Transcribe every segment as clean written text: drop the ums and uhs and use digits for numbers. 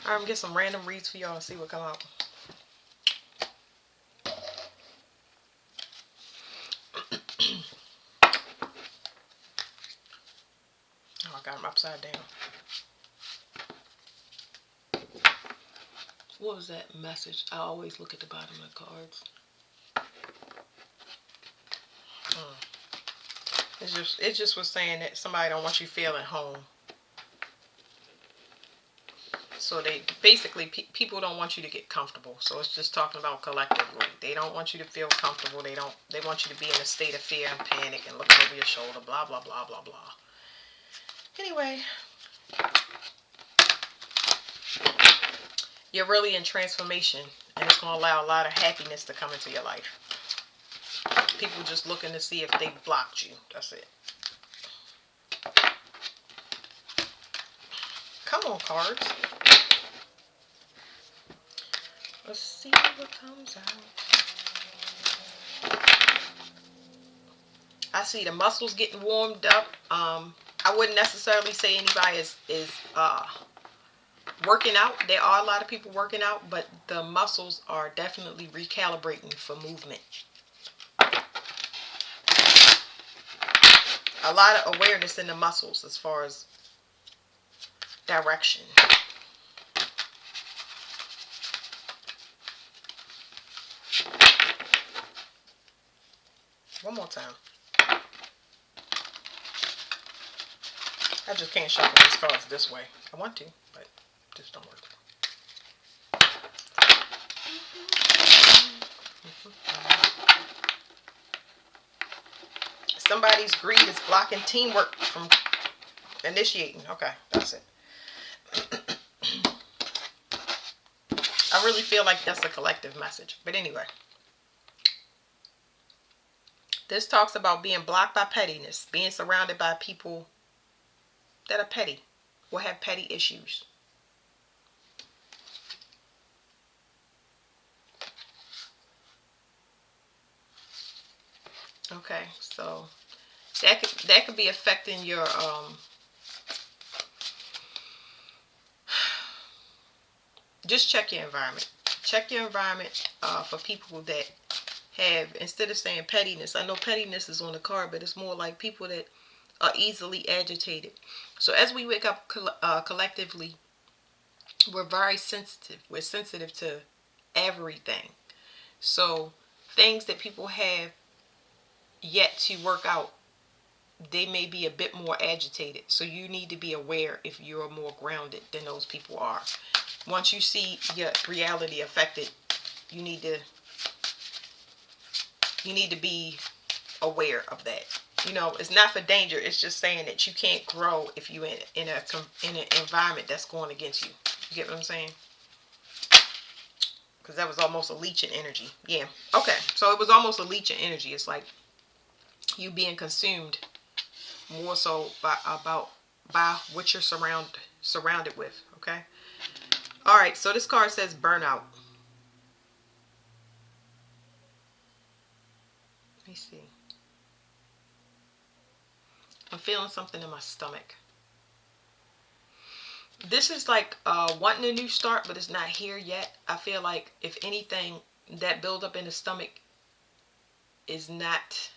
I'm gonna get some random reads for y'all and see what come out. Oh, I got them upside down. What was that message? I always look at the bottom of the cards. It just was saying that somebody don't want you feeling home. So they basically people don't want you to get comfortable. So it's just talking about collectively. They don't want you to feel comfortable. They want you to be in a state of fear and panic and looking over your shoulder. Blah blah blah blah blah. Anyway, you're really in transformation, and it's gonna allow a lot of happiness to come into your life. People just looking to see if they blocked you. That's it. Come on, cards. Let's see what comes out. I see the muscles getting warmed up. I wouldn't necessarily say anybody is working out. There are a lot of people working out, but the muscles are definitely recalibrating for movement. A lot of awareness in the muscles as far as direction. One more time. I just can't shuffle these cards this way. I want to, but it just don't work. Somebody's greed is blocking teamwork from initiating. Okay, that's it. I really feel like that's a collective message. But anyway. This talks about being blocked by pettiness, being surrounded by people that are petty or have petty issues. Okay, so that could be affecting your just check your environment. Check your environment for people that have, instead of saying pettiness, I know pettiness is on the card, but it's more like people that are easily agitated. So as we wake up collectively, we're very sensitive. We're sensitive to everything. So things that people have yet to work out, they may be a bit more agitated. So you need to be aware if you're more grounded than those people are. Once you see your reality affected, you need to be aware of that. You know, it's not for danger. It's just saying that you can't grow if you're in an environment that's going against you. You get what I'm saying? Because that was almost a leeching energy. Yeah. Okay. So it was almost a leeching energy. It's like you being consumed more so by what you're surrounded with. Okay. All right. So this card says burnout. Let me see. I'm feeling something in my stomach. This is like wanting a new start, but it's not here yet. I feel like, if anything, that buildup in the stomach is not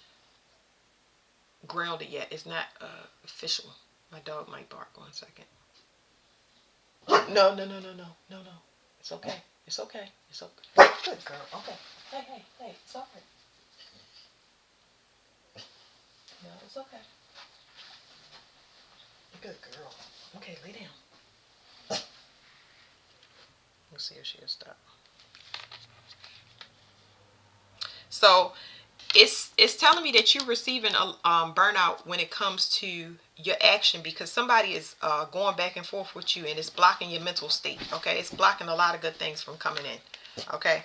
grounded yet. It's not official. My dog might bark. 1 second. No. It's okay. It's okay. It's okay. Good girl. Okay. Hey. It's all right. No, it's okay. Good girl. Okay, lay down. We'll see if she'll stop. So it's telling me that you're receiving a burnout when it comes to your action, because somebody is going back and forth with you, and it's blocking your mental state. Okay, it's blocking a lot of good things from coming in. Okay,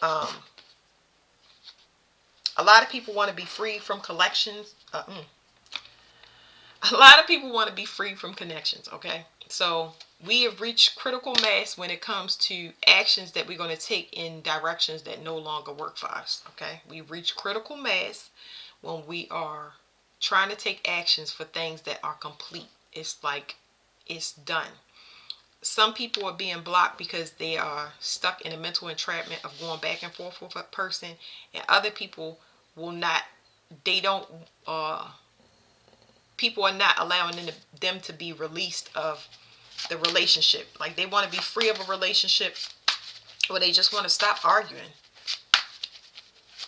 a lot of people want to be free from collections. A lot of people want to be free from connections. Okay, so we have reached critical mass when it comes to actions that we're going to take in directions that no longer work for us. Okay, we've reached critical mass when we are trying to take actions for things that are complete. It's like it's done. some people are being blocked because they are stuck in a mental entrapment of going back and forth with a person, and other people will not. They don't. People are not allowing them to be released of the relationship. Like they want to be free of a relationship, or they just want to stop arguing.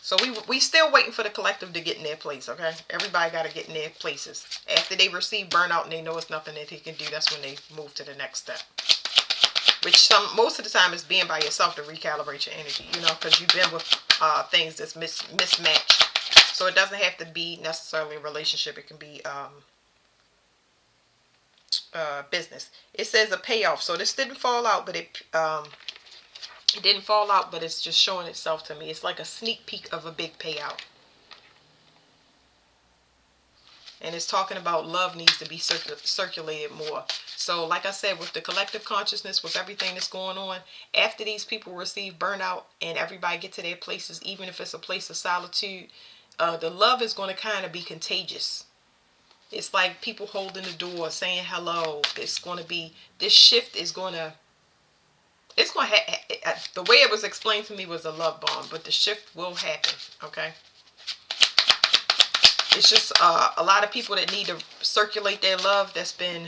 So we still waiting for the collective to get in their place, okay? Everybody got to get in their places. After they receive burnout and they know it's nothing that they can do, that's when they move to the next step. Which most of the time is being by yourself to recalibrate your energy, because you've been with things that's mismatched. So it doesn't have to be necessarily a relationship. It can be business. It says a payoff. So this didn't fall out, but it didn't fall out, but it's just showing itself to me. It's like a sneak peek of a big payout. And it's talking about love needs to be circulated more. So like I said, with the collective consciousness, with everything that's going on, after these people receive burnout and everybody get to their places, even if it's a place of solitude, the love is going to kind of be contagious. It's like people holding the door, saying hello. It's going to be, this shift is going to, the way it was explained to me was a love bomb, but the shift will happen, okay? It's just a lot of people that need to circulate their love it's been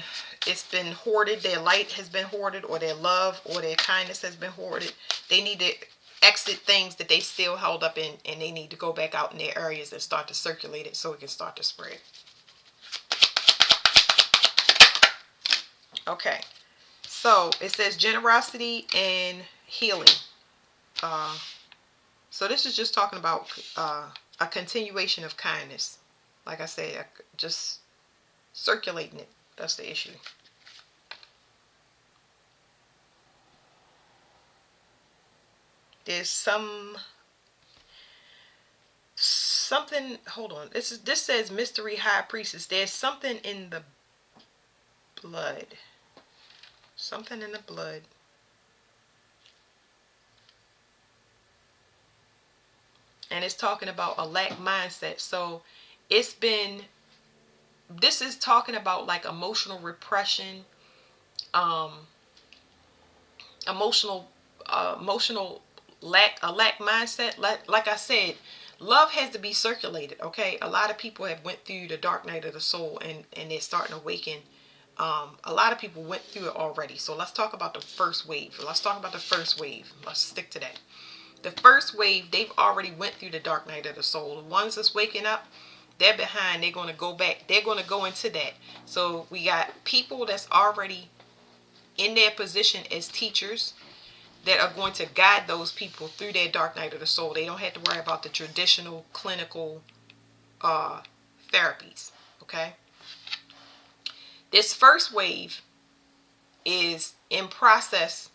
hoarded. Their light has been hoarded, or their love or their kindness has been hoarded. They need to exit things that they still held up in, and they need to go back out in their areas and start to circulate it so it can start to spread. Okay, so it says generosity and healing. So this is just talking about a continuation of kindness. Like I said, just circulating it. That's the issue. There's something. Hold on. This says mystery high priestess. There's something in the blood. Something in the blood. And it's talking about a lack mindset. So this is talking about like emotional repression, emotional lack mindset. Like I said, love has to be circulated, okay? A lot of people have went through the dark night of the soul, and they're starting to awaken. A lot of people went through it already. So let's talk about the first wave. Let's stick to that. The first wave, they've already went through the dark night of the soul. The ones that's waking up, they're behind. They're going to go back. They're going to go into that. So we got people that's already in their position as teachers that are going to guide those people through their dark night of the soul. They don't have to worry about the traditional clinical therapies. Okay. This first wave is in process.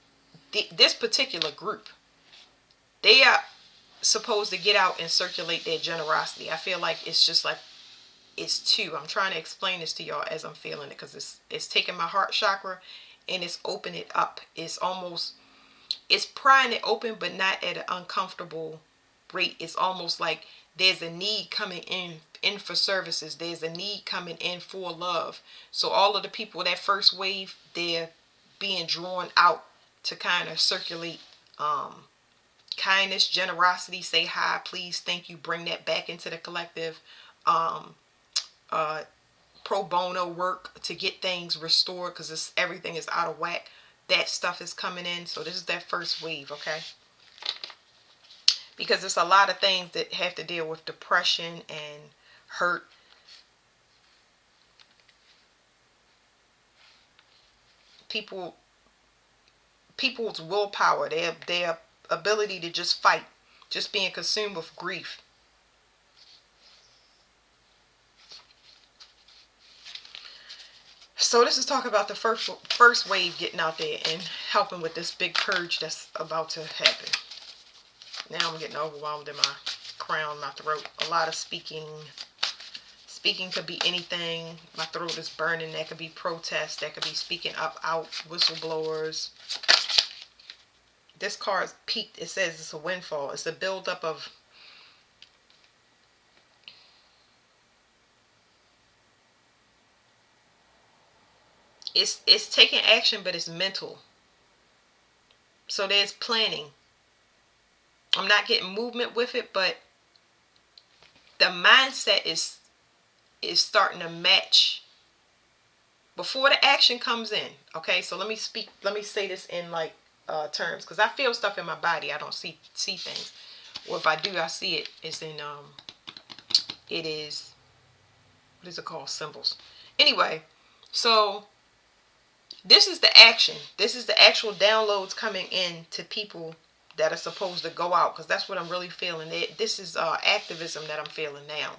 This particular group, they are supposed to get out and circulate their generosity. I feel like it's just like it's two. I'm trying to explain this to y'all as I'm feeling it, because it's taking my heart chakra and it's opening it up. It's prying it open, but not at an uncomfortable rate. It's almost like there's a need coming in for services. There's a need coming in for love. So all of the people, that first wave, they're being drawn out to kind of circulate kindness, generosity, say hi, please, thank you, bring that back into the collective. Pro bono work to get things restored, because everything is out of whack. That stuff is coming in. So this is that first wave, okay? Because it's a lot of things that have to deal with depression and hurt. People's willpower, their ability to just fight, just being consumed with grief. So this is talking about the first wave getting out there and helping with this big purge that's about to happen. Now I'm getting overwhelmed in my crown, my throat. A lot of speaking. Speaking could be anything. My throat is burning. That could be protest. That could be speaking up, out, whistleblowers. This card's peaked. It says it's a windfall. It's a buildup of it's taking action, but it's mental. So there's planning. I'm not getting movement with it, but the mindset is starting to match before the action comes in. Okay, so let me say this in like terms, because I feel stuff in my body. I don't see things, or if I do, I see it. It's in it is, what is it called, symbols. Anyway, so this is the action. This is the actual downloads coming in to people that are supposed to go out, because that's what I'm really feeling. This is activism that I'm feeling now.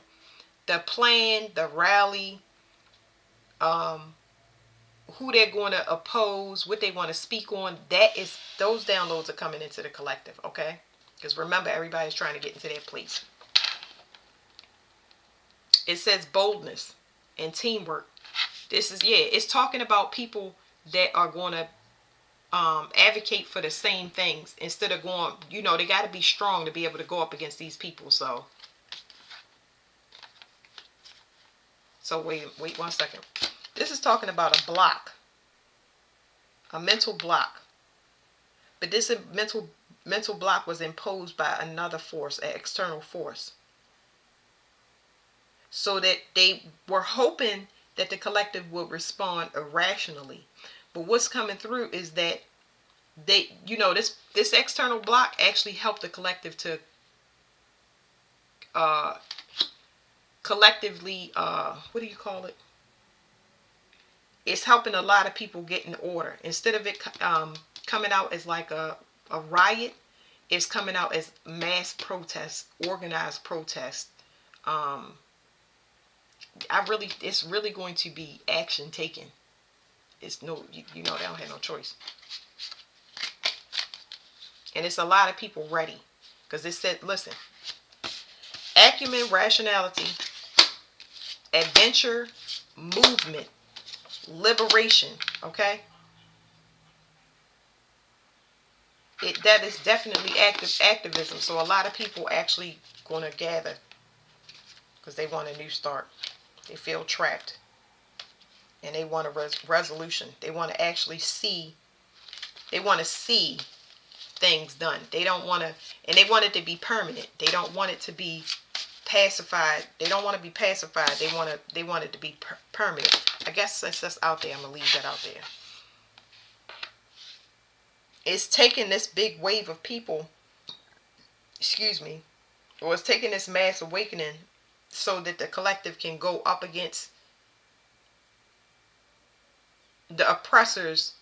The plan, the rally, um, who they're going to oppose, what they want to speak on. Those downloads are coming into the collective, okay? Because remember, everybody's trying to get into their place. It says boldness and teamwork. It's talking about people that are going to advocate for the same things instead of going, they got to be strong to be able to go up against these people. So wait 1 second. This is talking about a block, a mental block. But this mental block was imposed by another force, an external force. So that they were hoping that the collective would respond irrationally. But what's coming through is that this external block actually helped the collective to collectively, what do you call it? It's helping a lot of people get in order. Instead of it coming out as like a riot, it's coming out as mass protests, organized protests. It's really going to be action taken. It's no, they don't have no choice. And it's a lot of people ready. Because it said, listen, acumen, rationality, adventure, movement, liberation, okay? That is definitely activism. So a lot of people actually going to gather because they want a new start. They feel trapped. And they want a resolution. They want to actually see. They want to see things done. They don't want to, and they want it to be permanent. They don't want it to be pacified. They don't want to be pacified. They want it to be permanent. I guess since that's out there, I'm gonna leave that out there. It's taking this big wave of people, or it's taking this mass awakening so that the collective can go up against the oppressors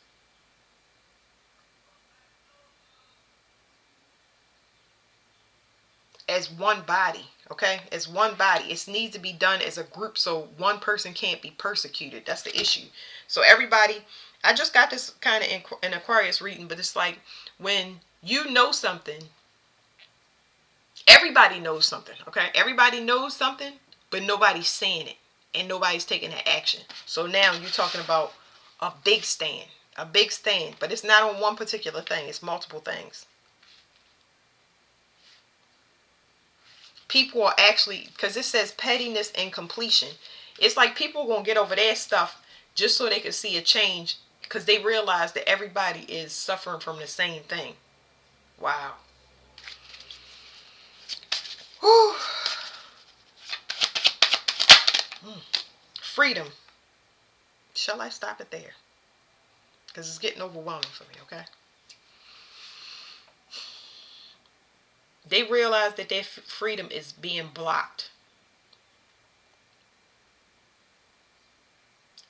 as one body, okay? As one body. It needs to be done as a group so one person can't be persecuted. That's the issue. So everybody, I just got this kind of in Aquarius reading, but it's like when you know something, everybody knows something, okay? Everybody knows something, but nobody's saying it and nobody's taking that action. So now you're talking about a big stand, but it's not on one particular thing. It's multiple things. People are actually, because it says pettiness and completion. It's like people are going to get over their stuff just so they can see a change because they realize that everybody is suffering from the same thing. Wow. Whew. Freedom. Shall I stop it there? Because it's getting overwhelming for me, okay? They realize that their freedom is being blocked.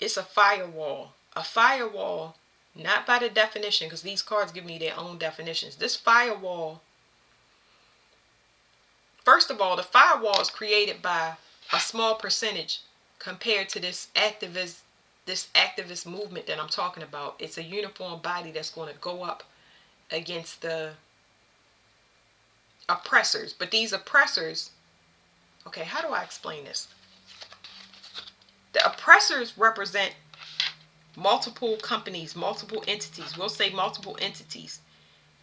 It's a firewall. A firewall, not by the definition, because these cards give me their own definitions. This firewall, first of all, the firewall is created by a small percentage compared to this activist movement that I'm talking about. It's a uniform body that's going to go up against the oppressors. But these oppressors, okay, how do I explain this? The oppressors represent multiple companies, multiple entities. We'll say multiple entities.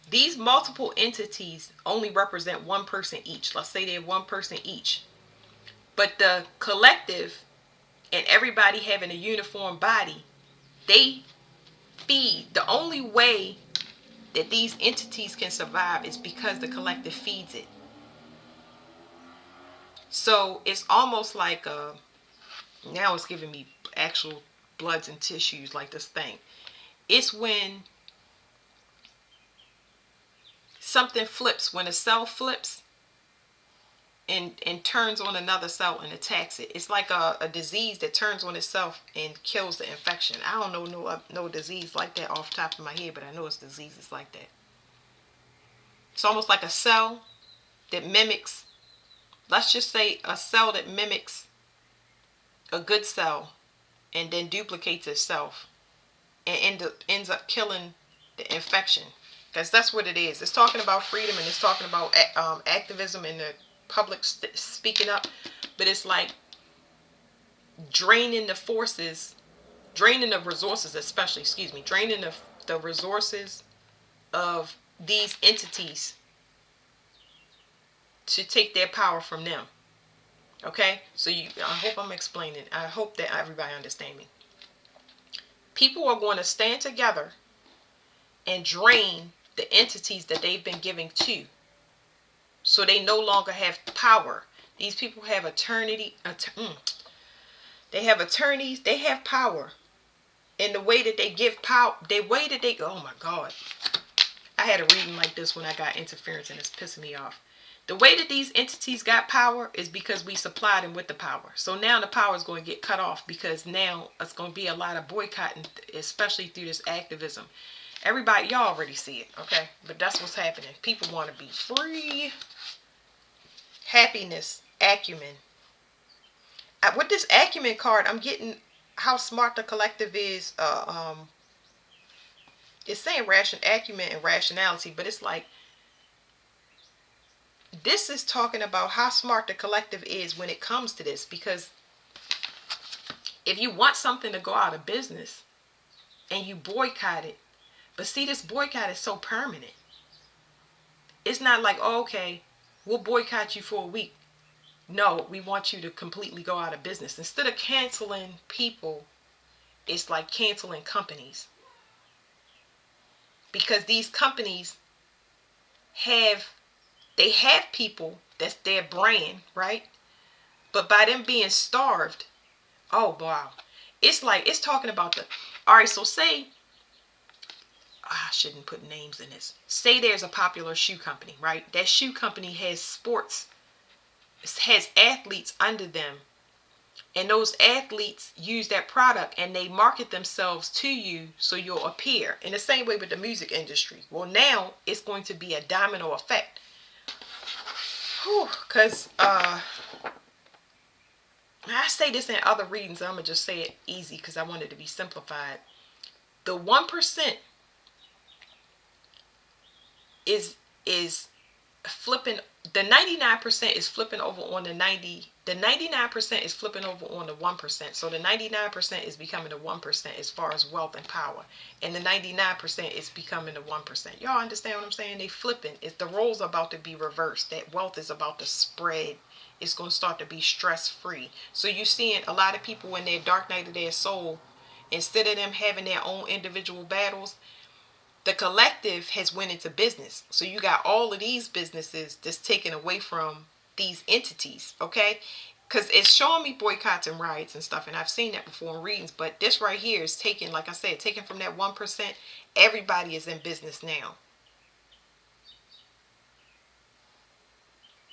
These multiple entities only represent one person each. Let's say they're one person each. But the collective and everybody having a uniform body They feed. The only way that these entities can survive is because the collective feeds it. So it's almost like now it's giving me actual bloods and tissues like this thing. It's when something flips, when a cell flips and turns on another cell and attacks it. It's like a disease that turns on itself and kills the infection. I don't know no disease like that off the top of my head, but I know it's diseases like that. It's almost like a cell that mimics, let's just say a cell that mimics a good cell and then duplicates itself and ends up killing the infection. Because that's what it is. It's talking about freedom and it's talking about activism and the public speaking up. But it's like draining the forces, draining the resources, especially, draining the resources of these entities to take their power from them. Okay? So I hope I'm explaining. I hope that everybody understands me. People are going to stand together and drain the entities that they've been giving to. So they no longer have power. These people have they have attorneys, they have power. And the way that they give power, oh my God. I had a reading like this when I got interference and it's pissing me off. The way that these entities got power is because we supplied them with the power. So now the power is going to get cut off because now it's going to be a lot of boycotting, especially through this activism. Everybody, y'all already see it, okay? But that's what's happening. People want to be free. Happiness, acumen. With this acumen card, I'm getting how smart the collective is. It's saying acumen and rationality, but it's like this is talking about how smart the collective is when it comes to this. Because if you want something to go out of business and you boycott it, but see, this boycott is so permanent. It's not like, oh, okay, we'll boycott you for a week. No, we want you to completely go out of business. Instead of canceling people, it's like canceling companies. Because these companies have people, that's their brand, right? But by them being starved, oh wow. It's like, it's talking about all right, so say, I shouldn't put names in this. Say there's a popular shoe company, right? That shoe company has athletes under them. And those athletes use that product and they market themselves to you so you'll appear. In the same way with the music industry. Well, now it's going to be a domino effect. Because I say this in other readings. I'm going to just say it easy because I want it to be simplified. The 1% is flipping. The 99% is flipping over on the 90. The 99% is flipping over on the 1%. So the 99% is becoming the 1% as far as wealth and power, and the 99% is becoming the 1%. Y'all understand what I'm saying? They flipping. It's the roles are about to be reversed. That wealth is about to spread. It's going to start to be stress free. So you're seeing a lot of people in their dark night of their soul, instead of them having their own individual battles, the collective has went into business. So you got all of these businesses that's taken away from these entities, okay? Because it's showing me boycotts and riots and stuff, and I've seen that before in readings, but this right here is taken, like I said, taken from that 1%. Everybody is in business now.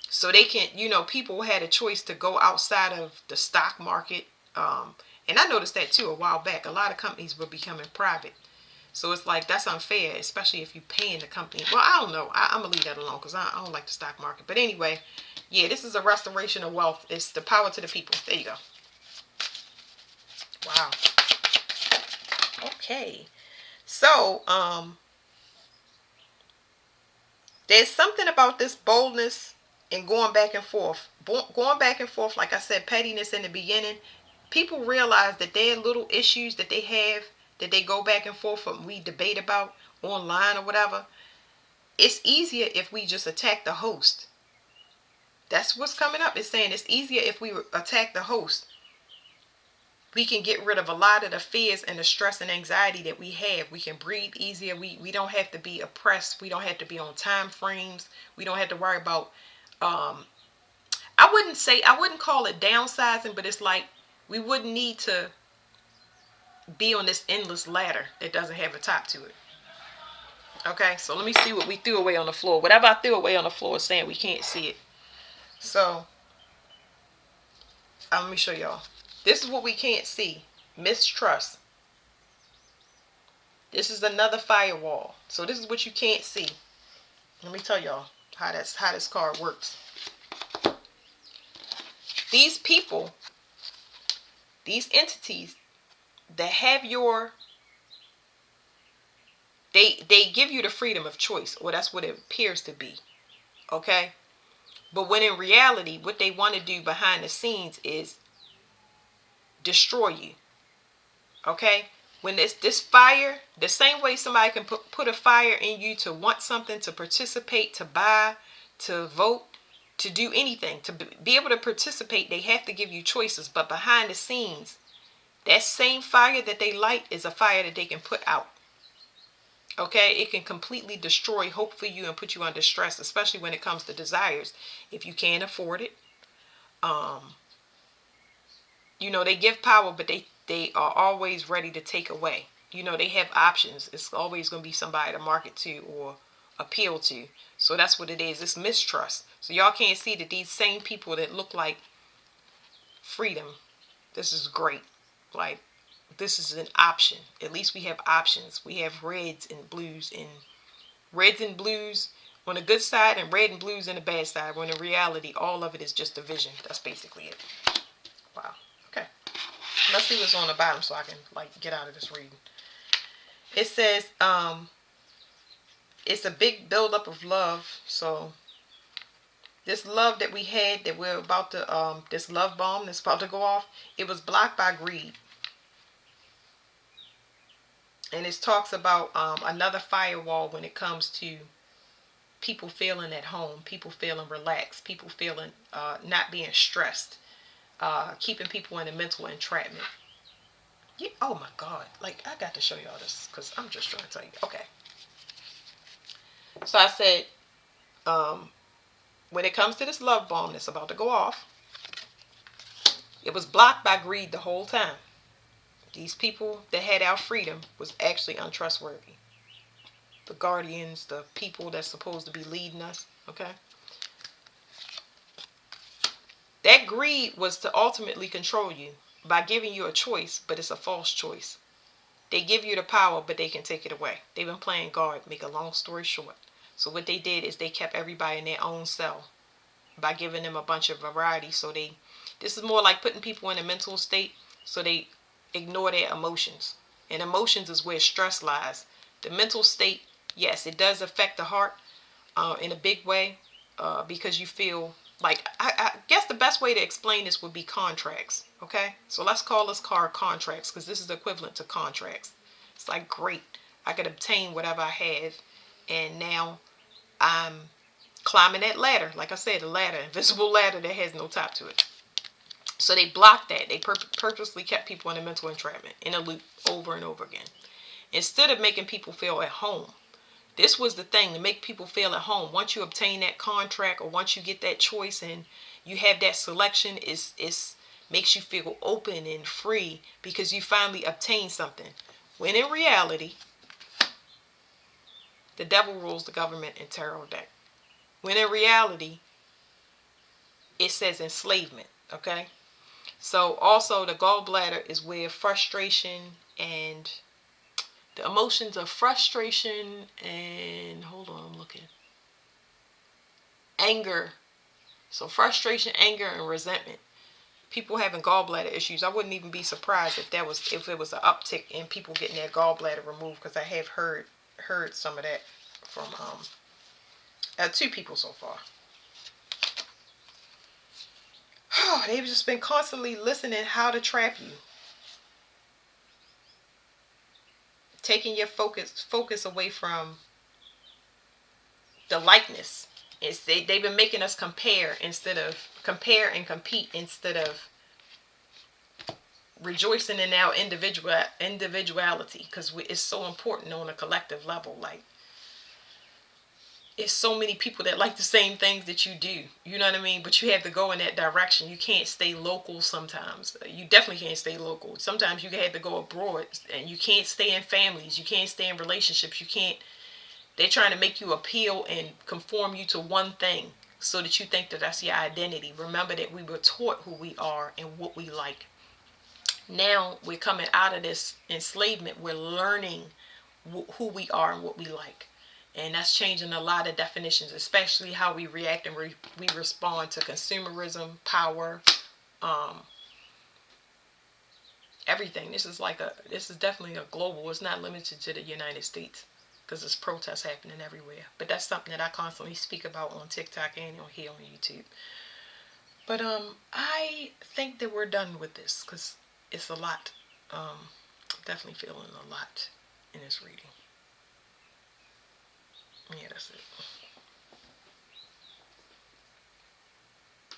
So they can, people had a choice to go outside of the stock market. And I noticed that too a while back. A lot of companies were becoming private. So it's like, that's unfair, especially if you're paying the company. Well, I don't know. I'm going to leave that alone because I don't like the stock market. But anyway, yeah, this is a restoration of wealth. It's the power to the people. There you go. Wow. Okay. So, there's something about this boldness and going back and forth. Going back and forth, like I said, pettiness in the beginning. People realize that there are little issues that they have that they go back and forth and we debate about online or whatever. It's easier if we just attack the host. That's what's coming up. It's saying it's easier if we attack the host. We can get rid of a lot of the fears and the stress and anxiety that we have. We can breathe easier. We don't have to be oppressed. We don't have to be on time frames. We don't have to worry about, I wouldn't call it downsizing, but it's like we wouldn't need to be on this endless ladder that doesn't have a top to it. Okay, so let me see what we threw away on the floor. Whatever I threw away on the floor is saying we can't see it. So let me show y'all. This is what we can't see. Mistrust. This is another firewall. So this is what you can't see. Let me tell y'all how this card works. These people, these entities that have they give you the freedom of choice, or that's what it appears to be. Okay? But when in reality, what they want to do behind the scenes is destroy you. Okay? When this fire, the same way somebody can put a fire in you to want something, to participate, to buy, to vote, to do anything, to be able to participate, they have to give you choices. But behind the scenes, that same fire that they light is a fire that they can put out. Okay, it can completely destroy hope for you and put you under stress, especially when it comes to desires. If you can't afford it, they give power, but they are always ready to take away. They have options. It's always going to be somebody to market to or appeal to. So that's what it is. It's mistrust. So y'all can't see that these same people that look like freedom, this is great. Like, this is an option. At least we have options. We have reds and blues on the good side and red and blues on the bad side, when in reality all of it is just division. That's basically it. Wow. Okay. Let's see what's on the bottom so I can get out of this reading. It says it's a big buildup of love. So this love that we had, that we're about to this love bomb that's about to go off, it was blocked by greed. And it talks about another firewall when it comes to people feeling at home, people feeling relaxed, people feeling not being stressed, keeping people in a mental entrapment. Yeah, oh my God. I got to show y'all this because I'm just trying to tell you. Okay. So I said, when it comes to this love bomb that's about to go off, it was blocked by greed the whole time. These people that had our freedom was actually untrustworthy. The guardians, the people that's supposed to be leading us, okay? That greed was to ultimately control you by giving you a choice, but it's a false choice. They give you the power, but they can take it away. They've been playing guard, make a long story short. So what they did is they kept everybody in their own cell by giving them a bunch of variety. So this is more like putting people in a mental state so they ignore their emotions. And emotions is where stress lies. The mental state, yes, it does affect the heart in a big way because you feel like, I guess the best way to explain this would be contracts. Okay, so let's call this card contracts because this is equivalent to contracts. It's like, great, I could obtain whatever I have, and now I'm climbing that ladder. Like I said, a ladder, invisible ladder that has no top to it. So they blocked that. They purposely kept people in a mental entrapment, in a loop, over and over again, instead of making people feel at home. This was the thing, to make people feel at home. Once you obtain that contract, or once you get that choice and you have that selection, it's makes you feel open and free because you finally obtained something. When in reality, the devil rules the government and tarot deck. When in reality, it says enslavement. Okay? So also the gallbladder is where frustration and the emotions of frustration and, hold on, I'm looking, anger. So frustration, anger, and resentment. People having gallbladder issues. I wouldn't even be surprised if it was an uptick in people getting their gallbladder removed, because I have heard some of that from 2 people so far. They've just been constantly listening how to trap you, taking your focus away from the likeness. They've been making us compare and compete instead of rejoicing in our individuality, because it's so important on a collective level. Like, it's so many people that like the same things that you do. You know what I mean? But you have to go in that direction. You can't stay local sometimes. You definitely can't stay local. Sometimes you have to go abroad, and you can't stay in families. You can't stay in relationships. You can't. They're trying to make you appeal and conform you to one thing so that you think that that's your identity. Remember that we were taught who we are and what we like. Now we're coming out of this enslavement. We're learning who we are and what we like. And that's changing a lot of definitions, especially how we react and we respond to consumerism, power, um, everything. This is definitely a global. It's not limited to the United States, because there's protests happening everywhere. But that's something that I constantly speak about on TikTok and on here on YouTube. But I think that we're done with this, because it's a lot. Definitely feeling a lot in this reading. Yeah, that's it.